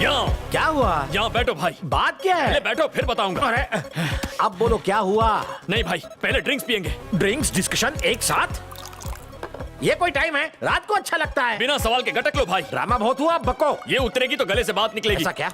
यहाँ क्या हुआ? यहाँ बैठो भाई। बात क्या पहले है? बैठो फिर बताऊंगा। अरे अब बोलो क्या हुआ? नहीं भाई, पहले ड्रिंक्स पियेंगे। ड्रिंक्स डिस्कशन एक साथ? ये कोई टाइम है? रात को अच्छा लगता है। बिना सवाल के गटक लो भाई। ड्रामा बहुत हुआ, अब बको। ये उतरेगी तो गले से बात निकलेगी। ऐसा क्या?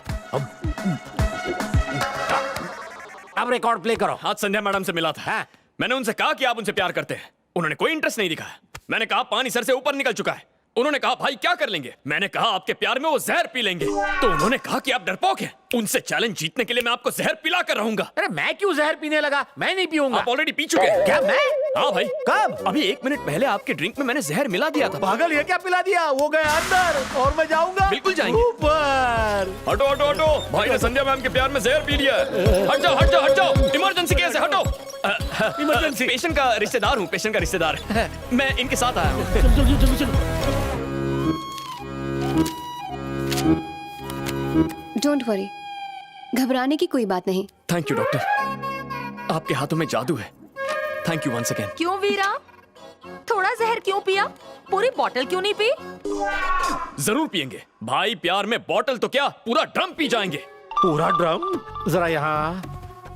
अब रिकॉर्ड प्ले करो। आज संध्या मैडम से मिला था। हाँ। मैंने उनसे कहा कि आप उनसे प्यार करते हैं। उन्होंने कोई इंटरेस्ट नहीं दिखाया। मैंने कहा पानी सर से ऊपर निकल चुका है। उन्होंने कहा भाई क्या कर लेंगे। मैंने कहा आपके प्यार में वो जहर पी लेंगे। तो उन्होंने कहा कि आप डरपोक हैं। उनसे चैलेंज जीतने के लिए मैं आपको जहर पिला कर रहूंगा। अरे मैं क्यों जहर पीने लगा? मैं नहीं पीऊंगा। आप ऑलरेडी पी चुके हैं। क्या मैं? हाँ भाई। कब? अभी 1 मिनट पहले आपके ड्रिंक में मैंने जहर मिला दिया था। पागल, ये क्या पिला दिया? वो गया अंदर और मैं जाऊंगा। बिल्कुल जाएंगे। ऊपर। हटो हटो हटो, भाई ने संध्या मैम के प्यार में जहर पी लिया है। हट जाओ हट जाओ हट जाओ। इमरजेंसी केस है, हटो। इमरजेंसी। पेशेंट का रिश्तेदार हूँ, पेशेंट का रिश्तेदार। मैं इनके साथ आया हूँ। डोंट वरी, घबराने की कोई बात नहीं। थैंक यू डॉक्टर, आपके हाथों में जादू है। Thank you once again. क्यों वीरा, थोड़ा जहर क्यों पिया? पूरी बोतल क्यों नहीं पी? जरूर पियेंगे भाई, प्यार में बोतल तो क्या पूरा ड्रम पी जाएंगे। पूरा ड्रम? जरा यहाँ।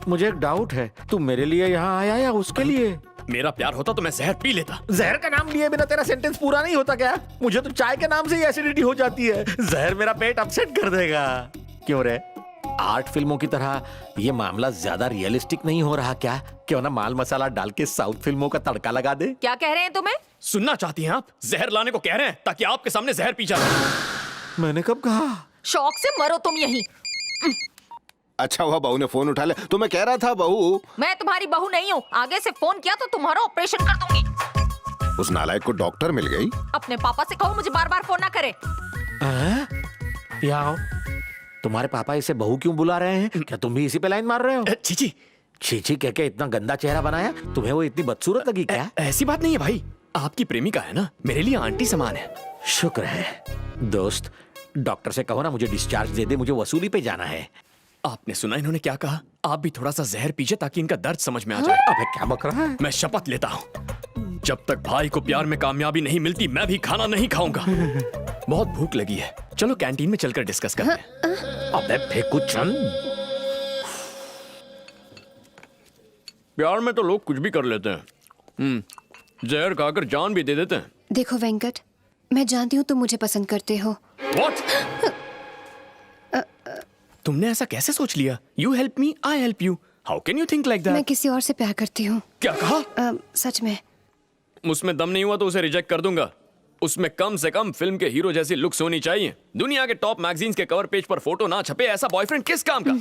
मुझे एक डाउट है, तू मेरे लिए यहाँ आया या उसके लिए? मेरा प्यार होता तो मैं जहर पी लेता। जहर का नाम लिए बिना तेरा सेंटेंस पूरा नहीं होता क्या? मुझे तो चाय के नाम से ही एसिडिटी हो जाती है। जहर मेरा पेट अपसेट कर देगा। क्यों रे? आर्ट फिल्मों की तरह ये मामला ज्यादा रियलिस्टिक नहीं हो रहा क्या? क्यों ना माल मसाला डाल के साउथ फिल्मों का तड़का लगा दे? क्या कह रहे हैं तुम्हें? सुनना चाहती हैं आप? जहर लाने को कह रहे हैं ताकि आपके सामने जहर पी जाए। मैंने कब कहा? शौक से मरो तुम यहीं। अच्छा हुआ बहू ने फोन उठा लिया। तो मैं कह रहा था बहू, मैं तुम्हारी बहू नहीं हूँ। आगे से फोन किया तो तुम्हारा ऑपरेशन कर दूंगी। उस नालायक को डॉक्टर मिल गई। अपने पापा से कहो मुझे बार बार फोन ना करे। यहाँ आओ। तुम्हारे पापा इसे बहू क्यों बुला रहे हैं? क्या तुम भी इसी पे लाइन मार रहे हो? चीची चीची कह के इतना गंदा चेहरा बनाया? तुम्हें वो इतनी बदसूरत लगी क्या? ऐसी बात नहीं है भाई, आपकी प्रेमिका है ना, मेरे लिए आंटी समान है। शुक्र है। दोस्त, डॉक्टर से कहो ना मुझे डिस्चार्ज दे दे, मुझे वसूली पे जाना है। आपने सुना इन्होंने क्या कहा? आप भी थोड़ा सा जहर पीजिए ताकि इनका दर्द समझ में आ जाए। अबे क्या बक रहा है? मैं शपथ लेता हूँ, जब तक भाई को प्यार में कामयाबी नहीं मिलती मैं भी खाना नहीं खाऊंगा। बहुत भूख लगी है, चलो कैंटीन में चलकर डिस्कस करते हैं। अबे फेंकू चंद। प्यार में तो लोग कुछ भी कर लेते हैं। जहर खाकर जान भी दे देते हैं। देखो वेंकट, मैं जानती हूँ तुम मुझे पसंद करते हो। What? तुमने ऐसा कैसे सोच लिया? You help me, I help you. How can you think like that? मैं किसी और से प्यार करती हूँ। क्या कहा? सच में। उसमें दम नहीं हुआ तो उसे रिजेक्ट कर दूंगा। उसमें कम से कम फिल्म के हीरो जैसी लुक्स होनी चाहिए। दुनिया के टॉप मैगजीन्स के कवर पेज पर फोटो ना छपे ऐसा बॉयफ्रेंड किस काम का?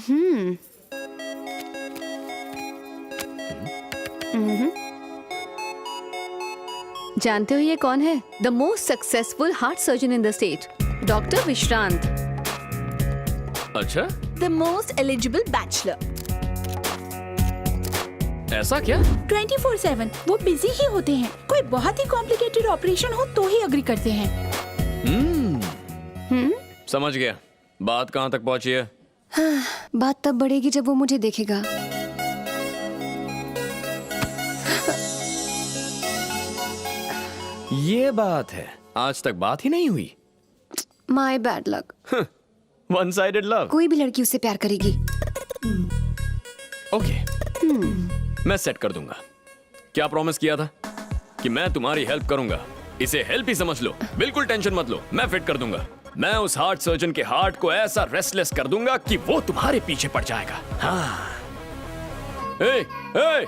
जानते हो ये कौन है? The most successful heart surgeon in the state, doctor Vishrant. अच्छा, The most eligible bachelor. ऐसा क्या? 24/7 वो बिजी ही होते हैं। कोई बहुत ही कॉम्प्लिकेटेड ऑपरेशन हो तो ही अग्री करते हैं। समझ गया। बात कहाँ तक पहुंची है? बात तब बढ़ेगी जब वो मुझे देखेगा। ये बात है, आज तक बात ही नहीं हुई। My bad luck. One sided love. कोई भी लड़की उससे प्यार करेगी। ओके, मैं सेट कर दूंगा। क्या प्रॉमिस किया था कि मैं तुम्हारी हेल्प करूंगा? इसे हेल्प ही समझ लो, बिल्कुल टेंशन मत लो, मैं फिट कर दूंगा। मैं उस हार्ट सर्जन के हार्ट को ऐसा रेस्टलेस कर दूंगा कि वो तुम्हारे पीछे पड़ जाएगा। हाँ। ए, ए,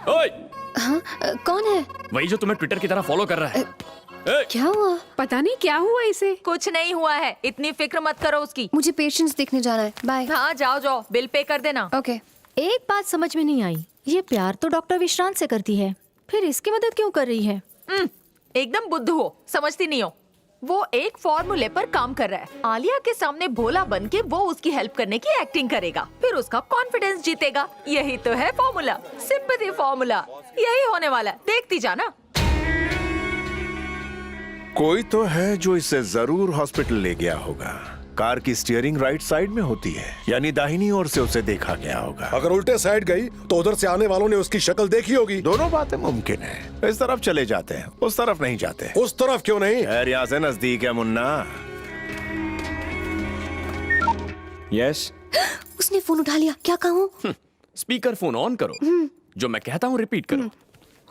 ओए, हाँ, कौन है? वही जो तुम्हें ट्विटर की तरह फॉलो कर रहा है। ए, क्या हुआ? पता नहीं क्या हुआ इसे। कुछ नहीं हुआ है, इतनी फिक्र मत करो उसकी। मुझे पेशेंट्स देखने जाना है। बाय। हाँ जाओ जाओ, बिल पे कर देना। ओके। एक बात समझ में नहीं आई, ये प्यार तो डॉक्टर विश्रांत से करती है, फिर इसकी मदद क्यों कर रही है? एकदम बुद्धू हो, समझती नहीं हो। वो एक फॉर्मूले पर काम कर रहा है। आलिया के सामने भोला बन के वो उसकी हेल्प करने की एक्टिंग करेगा, फिर उसका कॉन्फिडेंस जीतेगा। यही तो है फॉर्मूला, सिंपैथी फॉर्मूला। यही होने वाला है, देखती जाना। कोई तो है जो इसे जरूर हॉस्पिटल ले गया होगा। कार की स्टीयरिंग राइट साइड में होती है, यानी दाहिनी ओर से उसे देखा गया होगा। अगर उल्टे साइड गई तो उधर से आने वालों ने उसकी शक्ल देखी होगी। दोनों बातें मुमकिन है। इस तरफ चले जाते हैं, उस तरफ नहीं जाते। उस तरफ क्यों नहीं? खैर यहाँ से नजदीक है मुन्ना। यस उसने फोन उठा लिया, क्या कहूँ? स्पीकर फोन ऑन करो, जो मैं कहता हूँ रिपीट करो।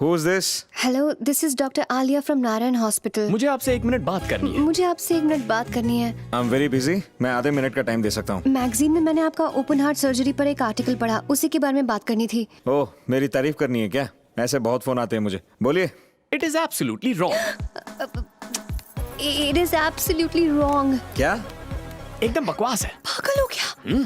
Who is this? Hello, this is doctor Alia from Narayan hospital. मुझे आपसे 1 मिनट बात करनी है। मुझे आपसे 1 मिनट बात करनी है। आई एम वेरी बिजी, मैं आधे मिनट का टाइम दे सकता हूँ। मैगजीन में मैंने आपका ओपन हार्ट सर्जरी पर एक आर्टिकल पढ़ा, उसी के बारे में बात करनी थी। ओह, मेरी तारीफ करनी है क्या? ऐसे बहुत फोन आते हैं मुझे, बोलिए। It is absolutely wrong. It is absolutely wrong. क्या? एकदम बकवास है। पागल हो गया?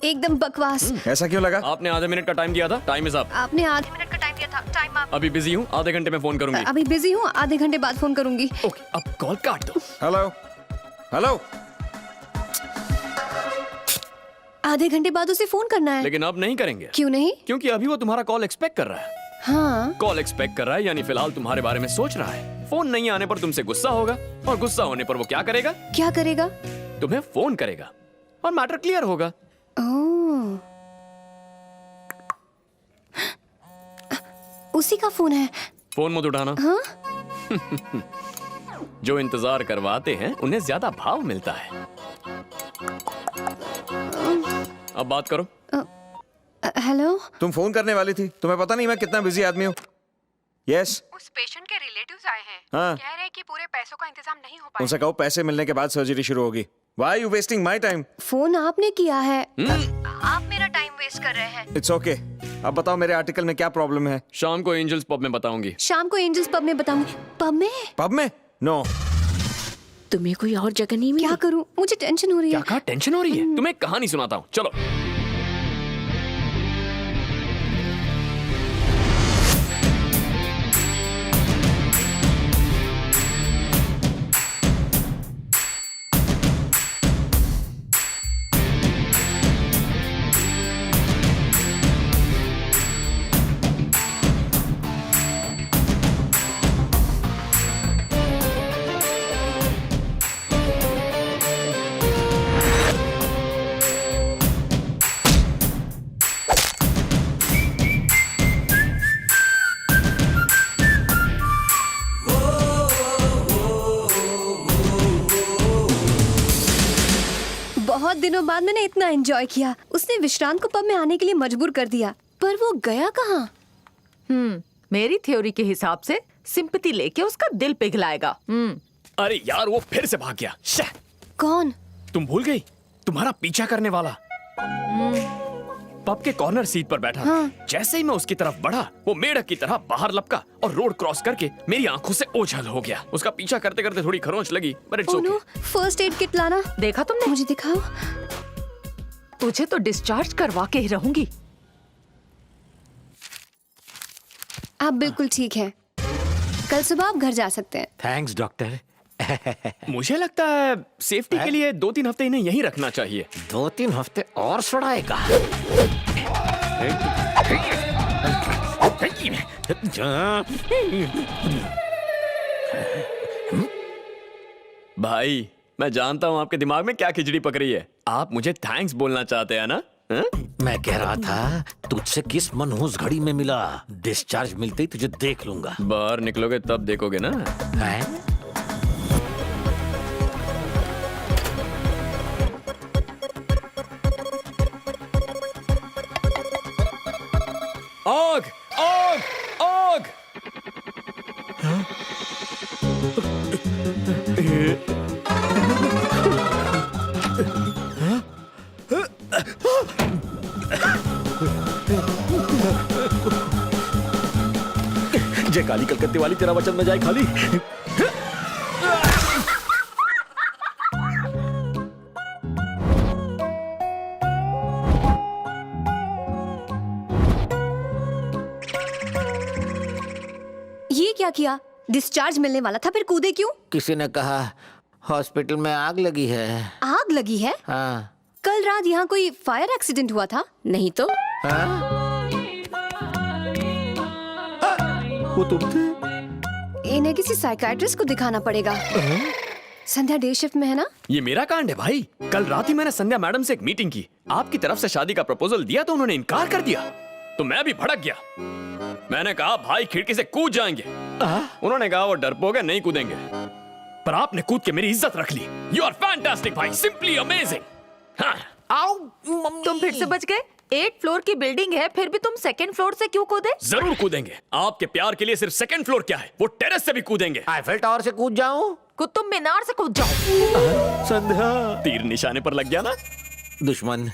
एकदम बकवास। ऐसा क्यों लगा? आपने आधे मिनट का टाइम दिया था, टाइम इज अप। आपने आधे मिनट का टाइम दिया था, टाइम अप। अभी बिजी हूँ, आधे घंटे में फोन करूंगी। अभी बिजी हूँ, आधे घंटे बाद फोन करूंगी। ओके, अब कॉल काट दो। हेलो हेलो, आधे घंटे बाद उसे फोन करना है। लेकिन अब नहीं करेंगे। क्यों नहीं? क्योंकि अभी वो तुम्हारा कॉल एक्सपेक्ट कर रहा है। हाँ, कॉल एक्सपेक्ट कर रहा है, यानी फिलहाल तुम्हारे बारे में सोच रहा है। फोन नहीं आने पर तुमसे गुस्सा होगा, और गुस्सा होने पर वो क्या करेगा? क्या करेगा? तुम्हें फोन करेगा और मैटर क्लियर होगा। ओह, उसी का फोन है। फोन मत उठाना। हाँ? जो इंतजार करवाते हैं उन्हें ज्यादा भाव मिलता है। अब बात करो। हेलो, तुम फोन करने वाली थी, तुम्हें पता नहीं मैं कितना बिजी आदमी हूँ। यस, उस पेशेंट के रिलेटिव्स आए हैं। हाँ। कह रहे हैं कि पूरे पैसों का इंतजाम नहीं हो पाएगा। उनसे कहो पैसे मिलने के बाद सर्जरी शुरू होगी। Why you wasting my time? Phone आपने किया है। आप मेरा टाइम वेस्ट कर रहे हैं। It's okay. अब बताओ मेरे आर्टिकल में क्या प्रॉब्लम है? शाम को एंजल्स पब में बताऊंगी। शाम को एंजल्स पब में बताऊंगी। पब में? पब में? नो। तुम्हें कोई और जगह नहीं मिली? क्या करूं? मुझे टेंशन हो रही क्या है। कहा? टेंशन हो रही है? तुम्हें एक कहानी सुनाता हूँ, चलो। बहुत दिनों बाद मैंने इतना एंजॉय किया। उसने विश्रांत को पब में आने के लिए मजबूर कर दिया, पर वो गया कहाँ? मेरी थ्योरी के हिसाब से सिंपैथी लेके उसका दिल पिघलाएगा। अरे यार, वो फिर से भाग गया। शह! कौन? तुम भूल गई? तुम्हारा पीछा करने वाला। पब के कॉर्नर सीट पर बैठा। हाँ। जैसे ही मैं उसकी तरफ बढ़ा, वो मेढक की तरह बाहर लपका और रोड क्रॉस करके मेरी आंखों से ओझल हो गया। उसका पीछा करते करते थोड़ी खरोंच लगी, पर it's okay. First aid kit लाना। देखा तुमने? मुझे दिखाओ। तुझे तो डिस्चार्ज करवा के ही रहूंगी। आप बिल्कुल ठीक हैं। कल सुबह आप घर जा सकते हैं। Thanks doctor. मुझे लगता है सेफ्टी के लिए 2-3 हफ्ते इन्हें यहीं रखना चाहिए। 2-3 हफ्ते और सड़ाएगा। भाई, मैं जानता हूँ आपके दिमाग में क्या खिचड़ी पक रही है। आप मुझे थैंक्स बोलना चाहते हैं ना? मैं कह रहा था तुझसे किस मनहूस घड़ी में मिला। डिस्चार्ज मिलते ही तुझे देख लूंगा। बाहर निकलोगे तब देखोगे ना। हैं? आग! आग! आग! जय काली कलकत्ते वाली, तेरा वचन न जाए खाली। ये क्या किया? डिस्चार्ज मिलने वाला था, फिर कूदे क्यों? किसी ने कहा हॉस्पिटल में आग लगी है। आग लगी है? हाँ। कल रात यहाँ कोई फायर एक्सीडेंट हुआ था? नहीं तो? हाँ? वो तुम थे? इन्हें किसी साइकियाट्रिस्ट को दिखाना पड़ेगा। संध्या डे शिफ्ट में है ना? ये मेरा कांड है भाई। कल रात ही मैंने संध्या मैडम से एक मीटिंग की। आपकी तरफ से शादी का प्रपोजल दिया तो उन्होंने इनकार कर दिया, तो मैं भी भड़क गया। मैंने कहा भाई खिड़की से कूद जाएंगे। उन्होंने कहा वो डरपोक है, नहीं कूदेंगे। पर आपने कूद के मेरी इज्जत रख ली। यू आर फैंटास्टिक भाई, सिंपली अमेजिंग। हाँ, आओ तुम फिर से बच गए। 8 फ्लोर की बिल्डिंग है, फिर भी तुम सेकंड फ्लोर से क्यों कूदे? जरूर कूदेंगे। आपके प्यार के लिए सिर्फ सेकंड फ्लोर क्या है, वो टेरेस से भी कूदेंगे। आईफेल टावर से कूद जाऊं? कुतुब मीनार से कूद जाओ। संध्या, तीर निशाने पर लग गया ना। दुश्मन,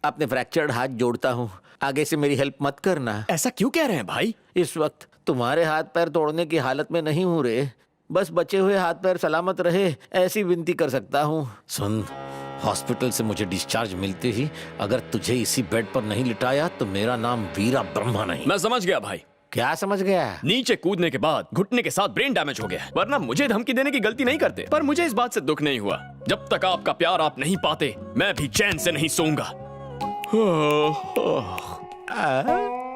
अपने फ्रैक्चर्ड हाथ जोड़ता हूँ, आगे से मेरी हेल्प मत करना। ऐसा क्यों कह रहे हैं भाई? इस वक्त तुम्हारे हाथ पैर तोड़ने की हालत में नहीं हूँ रे। बस बचे हुए हाथ पैर सलामत रहे ऐसी विनती कर सकता हूँ। सुन, हॉस्पिटल से मुझे डिस्चार्ज मिलते ही अगर तुझे इसी बेड पर नहीं लिटाया तो मेरा नाम वीरा ब्रह्मा नहीं। मैं समझ गया भाई। क्या समझ गया? नीचे कूदने के बाद घुटने के साथ ब्रेन डैमेज हो गया, वरना मुझे धमकी देने की गलती नहीं करते। पर मुझे इस बात से दुख नहीं हुआ, जब तक आपका प्यार आप नहीं पाते मैं भी चैन से नहीं सोऊंगा।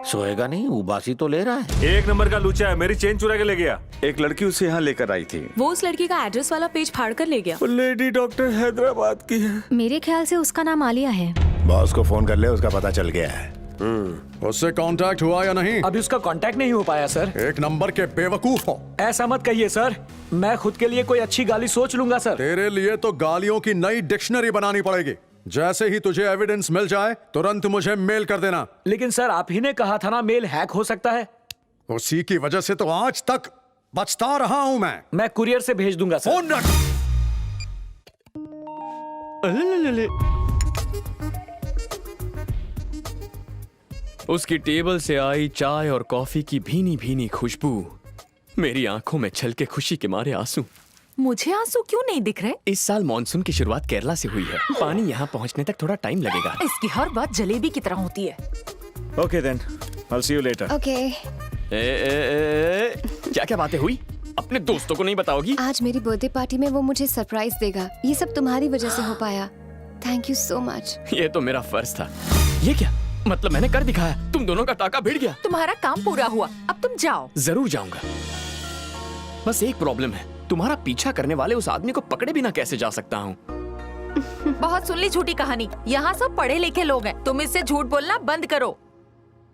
सोएगा नहीं? उबासी तो ले रहा है। एक नंबर का लूचा है, मेरी चेन चुरा के ले गया। एक लड़की उसे यहाँ लेकर आई थी। वो उस लड़की का एड्रेस वाला पेज फाड़ कर ले गया। लेडी डॉक्टर हैदराबाद की है। मेरे ख्याल से उसका नाम आलिया है। बॉस को फोन कर ले, उसका पता चल गया है। उससे कांटेक्ट हुआ या नहीं? अभी उसका कांटेक्ट नहीं हो पाया सर। एक नंबर के बेवकूफ हो। ऐसा मत कहिए सर, मैं खुद के लिए कोई अच्छी गाली सोच लूंगा सर। तेरे लिए तो गालियों की नई डिक्शनरी बनानी पड़ेगी। जैसे ही तुझे एविडेंस मिल जाए तुरंत मुझे मेल कर देना। लेकिन सर आप ही ने कहा था ना मेल हैक हो सकता है। उसी की वजह से तो आज तक बचता रहा हूं मैं कुरियर से भेज दूंगा सर। फोन रख। उसकी टेबल से आई चाय और कॉफी की भीनी भीनी खुशबू, मेरी आंखों में छलके खुशी के मारे आंसू। मुझे आंसू क्यों नहीं दिख रहे? इस साल मॉनसून की शुरुआत केरला से हुई है, पानी यहाँ पहुँचने तक थोड़ा टाइम लगेगा। इसकी हर बात जलेबी की तरह होती है। Okay then, I see you later. Okay. क्या क्या बातें हुई? अपने दोस्तों को नहीं बताओगी? आज मेरी बर्थडे पार्टी में वो मुझे सरप्राइज देगा। ये सब तुम्हारी वजह से हो पाया। Thank you so much. ये तो मेरा फर्ज था। ये क्या मतलब, मैंने कर दिखाया, तुम दोनों का टाका भिड़ गया। तुम्हारा काम पूरा हुआ, अब तुम जाओ। जरूर जाऊंगा, बस एक प्रॉब्लम है, तुम्हारा पीछा करने वाले उस आदमी को पकड़े बिना कैसे जा सकता हूँ? बहुत सुन ली झूठी कहानी। यहाँ सब पढ़े लिखे लोग हैं, तुम इससे झूठ बोलना बंद करो।